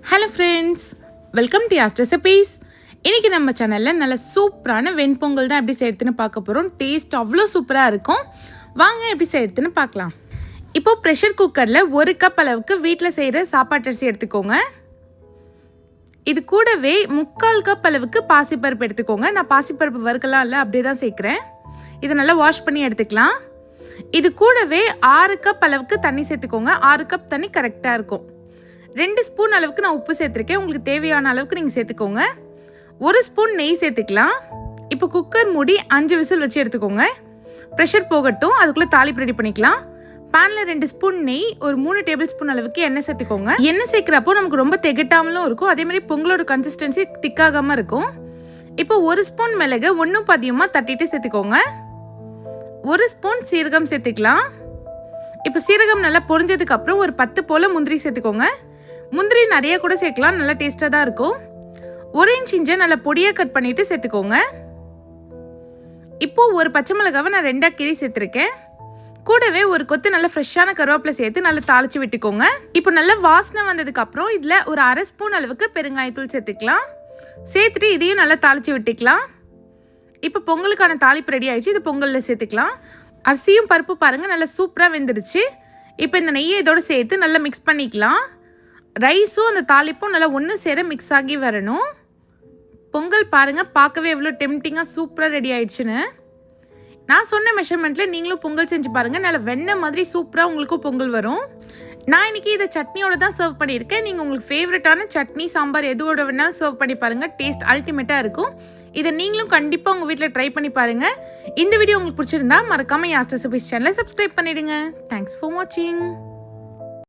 Hello friends, welcome to Yaa's recipes. இன்றைக்கி நம்ம சேனலில் நல்ல சூப்பரான வெண்பொங்கல் தான் எப்படி செய்யறதுன்னு பார்க்க போகிறோம். டேஸ்ட் அவ்வளோ சூப்பராக இருக்கும். வாங்க எப்படி செய்யறதுன்னு பார்க்கலாம். இப்போது ப்ரெஷர் குக்கரில் 1 கப் அளவுக்கு வீட்டில் செய்கிற சாப்பாட்டு அரிசி எடுத்துக்கோங்க. இது கூடவே 3/4 கப் அளவுக்கு பாசிப்பருப்பு எடுத்துக்கோங்க. நான் பாசிப்பருப்பு வறுக்கலாம் இல்லை, அப்படியே தான் சேர்க்குறேன். இதை நல்லா வாஷ் பண்ணி எடுத்துக்கலாம். இது கூடவே 6 கப் அளவுக்கு தண்ணி சேர்த்துக்கோங்க. 6 கப் தண்ணி கரெக்டாக இருக்கும். 2 ஸ்பூன் அளவுக்கு நான் உப்பு சேர்த்துருக்கேன். உங்களுக்கு தேவையான அளவுக்கு நீங்கள் சேர்த்துக்கோங்க. 1 ஸ்பூன் நெய் சேர்த்துக்கலாம். இப்போ குக்கர் மூடி 5 விசில் வச்சு எடுத்துக்கோங்க. ப்ரெஷர் போகட்டும், அதுக்குள்ளே தாளிப்பு ரெடி பண்ணிக்கலாம். பேனில் 2 ஸ்பூன் நெய், ஒரு 3 டேபிள் ஸ்பூன் அளவுக்கு எண்ணெய் சேர்த்துக்கோங்க. எண்ணெய் சேர்க்குறப்போ நமக்கு ரொம்ப திகட்டாமலும் இருக்கும், அதே மாதிரி பொங்கலோட கன்சிஸ்டன்சி திக்காகாமல் இருக்கும். இப்போ 1 ஸ்பூன் மிளகு ஒன்றும் பாதியமாக தட்டிட்டு சேர்த்துக்கோங்க. 1 ஸ்பூன் சீரகம் சேர்த்துக்கலாம். இப்போ சீரகம் நல்லா பொரிஞ்சதுக்கு அப்புறம் ஒரு 10 போல் முந்திரி சேர்த்துக்கோங்க. முந்திரி நிறைய கூட சேர்க்கலாம், நல்லா டேஸ்ட்டாக தான் இருக்கும். 1 இன்ச் இஞ்சி நல்லா பொடியாக கட் பண்ணிட்டு சேர்த்துக்கோங்க. இப்போ ஒரு பச்சை மிளகாவை நான் 2ஆக கீறி சேர்த்துருக்கேன். கூடவே ஒரு கொத்து நல்ல ஃப்ரெஷ்ஷான கருவேப்பிலை சேர்த்து நல்லா தாளித்து விட்டுக்கோங்க. இப்போ நல்லா வாசனை வந்ததுக்கு அப்புறம் இதில் ஒரு 1/2 ஸ்பூன் அளவுக்கு பெருங்காயத்தூள் சேர்த்துக்கலாம். சேர்த்துட்டு இதையும் நல்லா தாளித்து விட்டுக்கலாம். இப்போ பொங்கலுக்கான தாளிப்பு ரெடி ஆயிடுச்சு. இது பொங்கலில் சேர்த்துக்கலாம். அரிசியும் பருப்பு பாருங்கள் நல்லா சூப்பராக வெந்துடுச்சு. இப்போ இந்த நெய்யை இதோடு சேர்த்து நல்லா மிக்ஸ் பண்ணிக்கலாம். ரைஸும் அந்த தாளிப்பும் நல்லா ஒன்று சேர மிக்ஸ் ஆகி வரணும். பொங்கல் பாருங்கள், பார்க்கவே எவ்வளோ டெம்டிங்காக சூப்பராக ரெடி ஆயிடுச்சுன்னு. நான் சொன்ன மெஷர்மெண்ட்டில் நீங்களும் பொங்கல் செஞ்சு பாருங்கள். நல்லா வெண்ணெய் மாதிரி சூப்பராக உங்களுக்கும் பொங்கல் வரும். நான் இன்றைக்கி இதை சட்னியோட தான் சர்வ் பண்ணியிருக்கேன். நீங்கள் உங்களுக்கு ஃபேவரட்டான சட்னி சாம்பார் எதுவோட வேணாலும் சர்வ் பண்ணி பாருங்கள். டேஸ்ட் அல்டிமேட்டாக இருக்கும். இதை நீங்களும் கண்டிப்பாக உங்கள் வீட்டில் ட்ரை பண்ணி பாருங்கள். இந்த வீடியோ உங்களுக்கு பிடிச்சிருந்தா மறக்காமல் யாஸ் ரெசிபீஸ் சேனலை சப்ஸ்கிரைப் பண்ணிவிடுங்க. தேங்க்ஸ் ஃபார் வாட்சிங்.